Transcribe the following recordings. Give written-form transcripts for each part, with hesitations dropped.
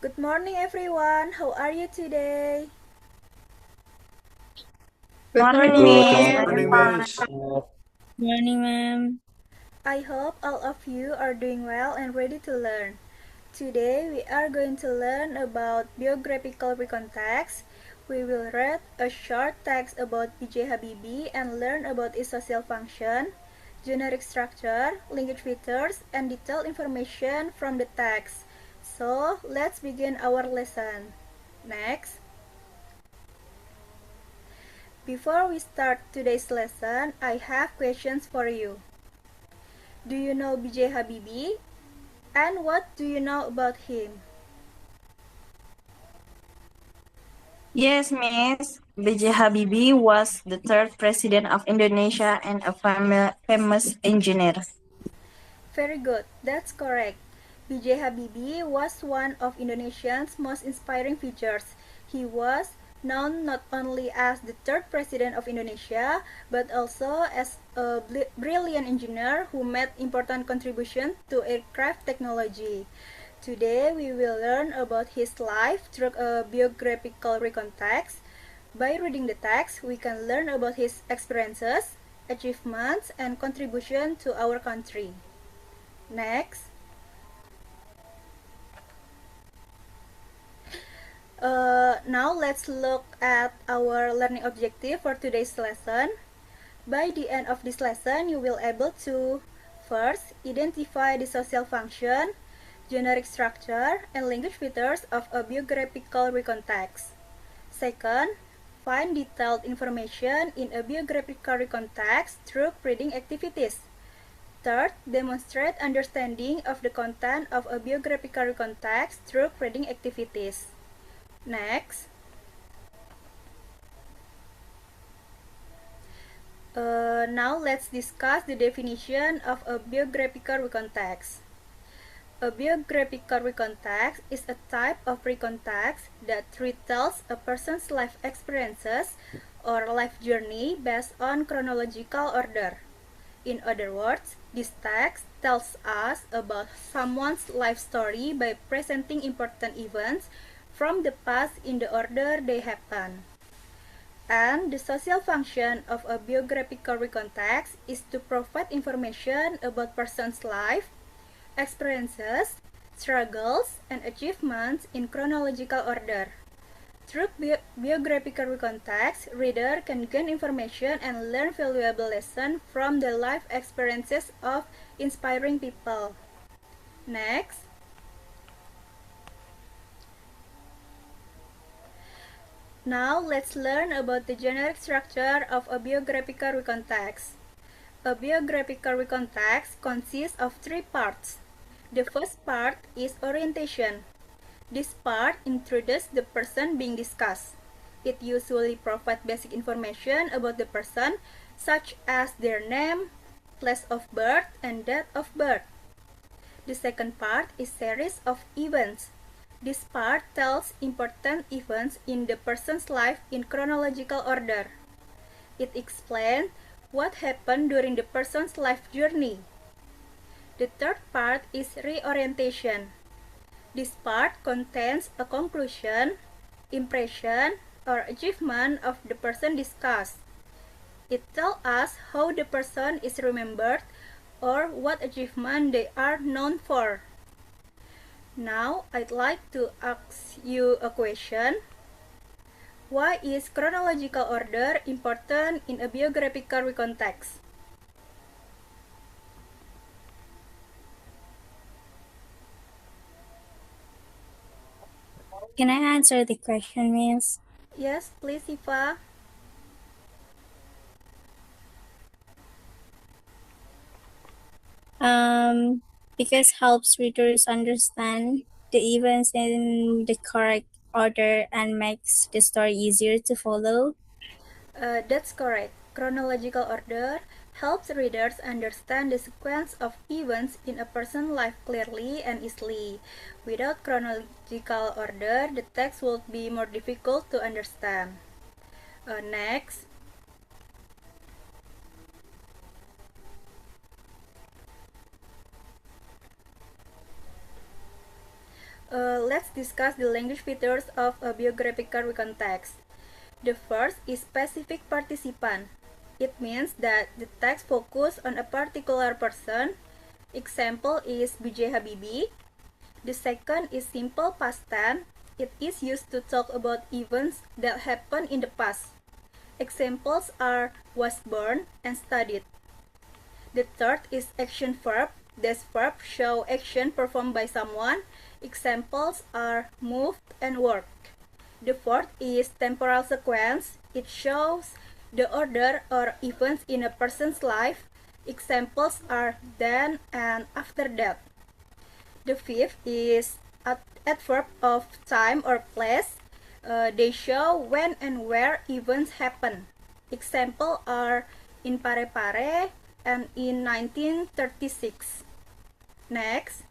Good morning, everyone. How are you today? Good Morning, morning, Good ma'am. Miss. morning, Miss. Morning, ma'am. I hope all of you are doing well and ready to learn. Today, we are going to learn about biographical recontext. We will read a short text about B.J. Habibie and learn about its social function, generic structure, language features, and detailed information from the text. So, let's begin our lesson. Next. Before we start today's lesson, I have questions for you. Do you know B.J. Habibie? And what do you know about him? Yes, Miss. B.J. Habibie was the third president of Indonesia and a famous engineer. Very good, that's correct. B.J. Habibie was one of Indonesia's most inspiring figures. He was known not only as the third president of Indonesia, but also as a brilliant engineer who made important contributions to aircraft technology. Today we will learn about his life through a biographical recontext. By reading the text, we can learn about his experiences, achievements, and contribution to our country. Next. Now let's look at our learning objective for today's lesson. By the end of this lesson, you will able to first identify the social function, generic structure, and language features of a biographical recontext. Second, find detailed information in a biographical recontext through reading activities. Third, demonstrate understanding of the content of a biographical recontext through reading activities. Next. Now let's discuss the definition of a biographical recontext. A biographical recontext is a type of recontext that retells a person's life experiences or life journey based on chronological order. In other words, this text tells us about someone's life story by presenting important events from the past in the order they happen. And the social function of a biographical recontext is to provide information about person's life, experiences, struggles, and achievements in chronological order. Through biographical recontext, reader can gain information and learn valuable lessons from the life experiences of inspiring people. Next. Now let's learn about the generic structure of a biographical recontext. A biographical recontext consists of three parts. The first part is orientation. This part introduces the person being discussed. It usually provides basic information about the person, such as their name, place of birth, and date of birth. The second part is series of events. This part tells important events in the person's life in chronological order. It explains what happened during the person's life journey. The third part is reorientation. This part contains a conclusion, impression, or achievement of the person discussed. It tells us how the person is remembered or what achievement they are known for. Now, I'd like to ask you a question. Why is chronological order important in a biographical recontext? Can I answer the question, Miss? Yes, please, Siva. Because helps readers understand the events in the correct order and makes the story easier to follow. That's correct. Chronological order helps readers understand the sequence of events in a person's life clearly and easily. Without chronological order, the text would be more difficult to understand. Next. Let's discuss the language features of a biographical recontext. The first is specific participant. It means that the text focuses on a particular person. Example is B.J. Habibie. The second is simple past tense. It is used to talk about events that happened in the past. Examples are was born and studied. The third is action verb. These verbs show action performed by someone. Examples are moved and worked. The fourth is temporal sequence. It shows the order or events in a person's life. Examples are then and after that. The fifth is adverb of time or place. They show when and where events happen. Examples are in Parepare and in 1936. Next.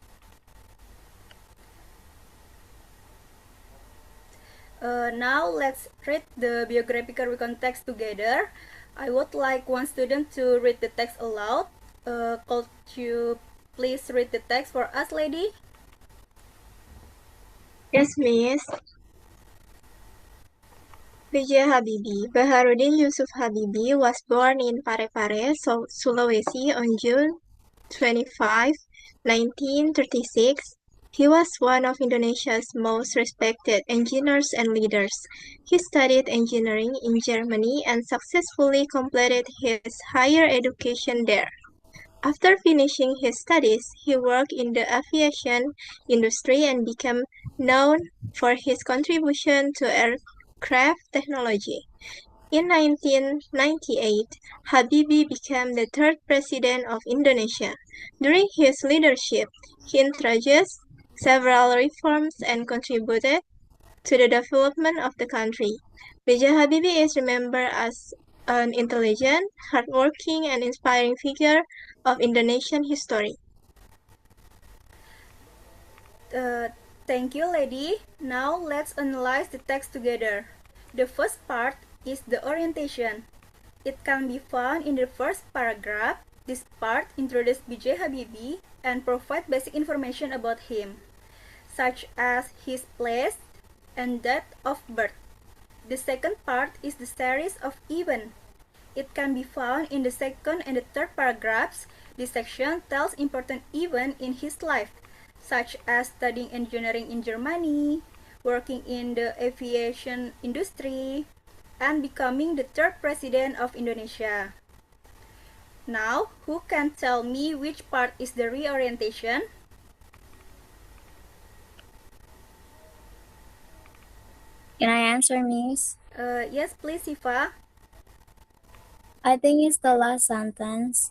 Now let's read the biographical recontext together. I would like one student to read the text aloud. Could you please read the text for us, lady? Yes, Miss. B.J. Habibie. Baharudin Yusuf Habibie was born in Parepare, Sulawesi on June 25, 1936. He was one of Indonesia's most respected engineers and leaders. He studied engineering in Germany and successfully completed his higher education there. After finishing his studies, he worked in the aviation industry and became known for his contribution to aircraft technology. In 1998, Habibie became the third president of Indonesia. During his leadership, he introduced several reforms and contributed to the development of the country. B.J. Habibie is remembered as an intelligent, hardworking, and inspiring figure of Indonesian history. Thank you, lady. Now let's analyze the text together. The first part is the orientation. It can be found in the first paragraph. This part introduces B.J. Habibie and provides basic information about him, such as his place and date of birth. The second part is the series of events. It can be found in the second and the third paragraphs. This section tells important events in his life, such as studying engineering in Germany, working in the aviation industry, and becoming the third president of Indonesia. Now, who can tell me which part is the reorientation? Can I answer, Miss? Yes, please, Siva. I think it's the last sentence.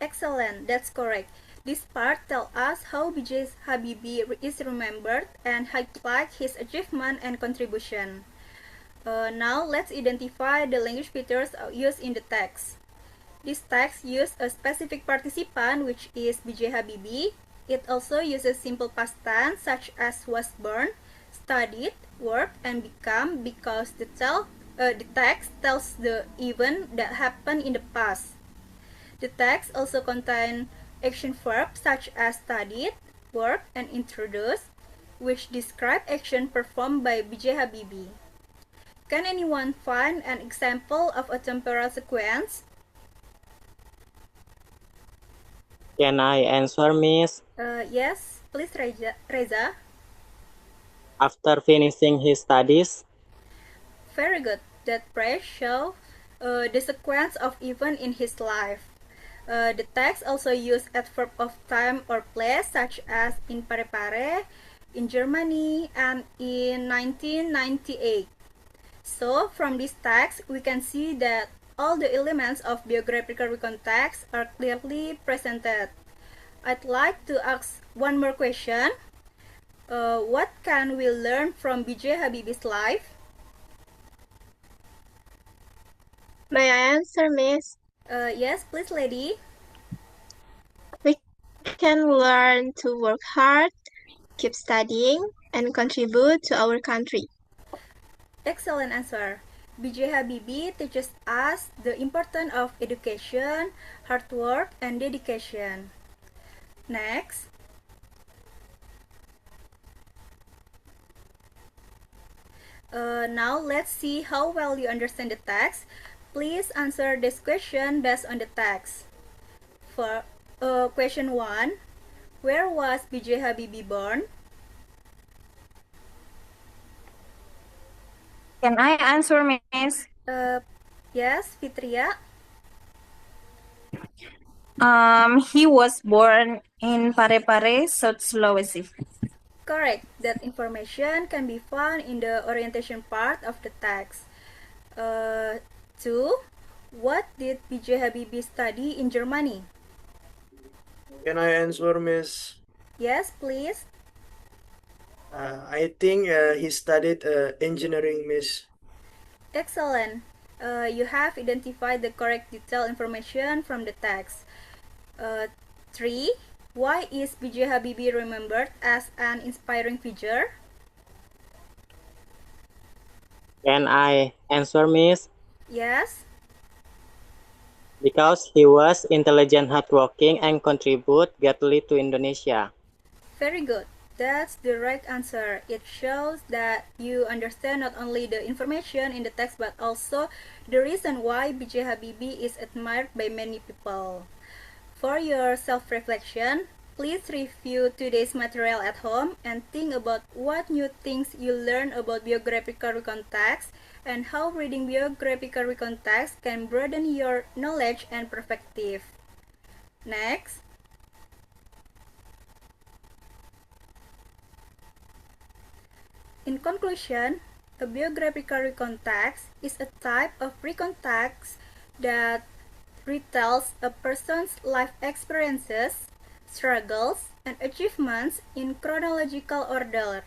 Excellent, that's correct. This part tells us how B.J. Habibie is remembered and highlight his achievement and contribution. Now let's identify the language features used in the text. This text uses a specific participant, which is B.J. Habibie. It also uses simple past tense such as was born, studied, worked, and become because the text tells the event that happened in the past. The text also contains action verbs such as studied, worked, and introduced, which describe action performed by B.J. Habibie. Can anyone find an example of a temporal sequence? Can I answer, Miss? Yes, please, Reza. After finishing his studies, Very good. That phrase shows the sequence of events in his life. The text also uses adverb of time or place, such as in Parepare, in Germany, and in 1998. So, from this text, we can see that all the elements of biographical recontext are clearly presented. I'd like to ask one more question. What can we learn from B.J. Habibie's life? May I answer, Miss? Yes, please, lady. We can learn to work hard, keep studying, and contribute to our country. Excellent answer. B.J. Habibie teaches us the importance of education, hard work, and dedication. Next. Now let's see how well you understand the text. Please answer this question based on the text. For question 1, where was B.J. Habibie born? Can I answer, Miss? Yes, Fitria. He was born in Parepare, South Sulawesi. Correct. That information can be found in the orientation part of the text. 2. What did B.J. Habibie study in Germany? Can I answer, Miss? Yes, please. I think he studied engineering, Miss. Excellent. You have identified the correct detailed information from the text. 3. Why is B.J. Habibie remembered as an inspiring figure? Can I answer, Miss? Yes. Because he was intelligent, hardworking, and contribute greatly to Indonesia. Very good. That's the right answer. It shows that you understand not only the information in the text but also the reason why B.J. Habibie is admired by many people. For your self-reflection, please review today's material at home and think about what new things you learned about biographical recon text and how reading biographical recon text can broaden your knowledge and perspective. Next. In conclusion, a biographical recon text is a type of recon text that retells a person's life experiences, struggles, and achievements in chronological order.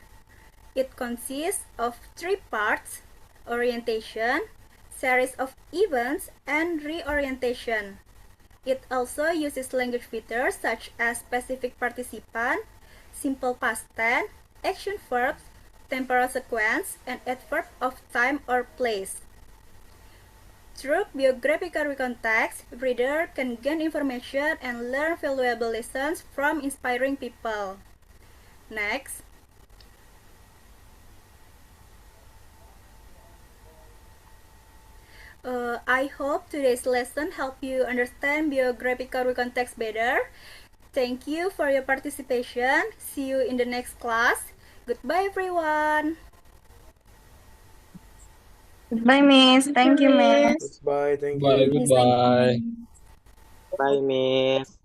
It consists of 3 parts: orientation, series of events, and reorientation. It also uses language features such as specific participant, simple past tense, action verbs, temporal sequence, and adverb of time or place. Through biographical recon text, reader can gain information and learn valuable lessons from inspiring people. Next. I hope today's lesson helped you understand biographical recon text better. Thank you for your participation. See you in the next class. Goodbye, everyone. Goodbye, Miss. Thank you, Miss. Goodbye. Thank Bye, you. Yes, thank you, goodbye. ma'am. Bye, Miss.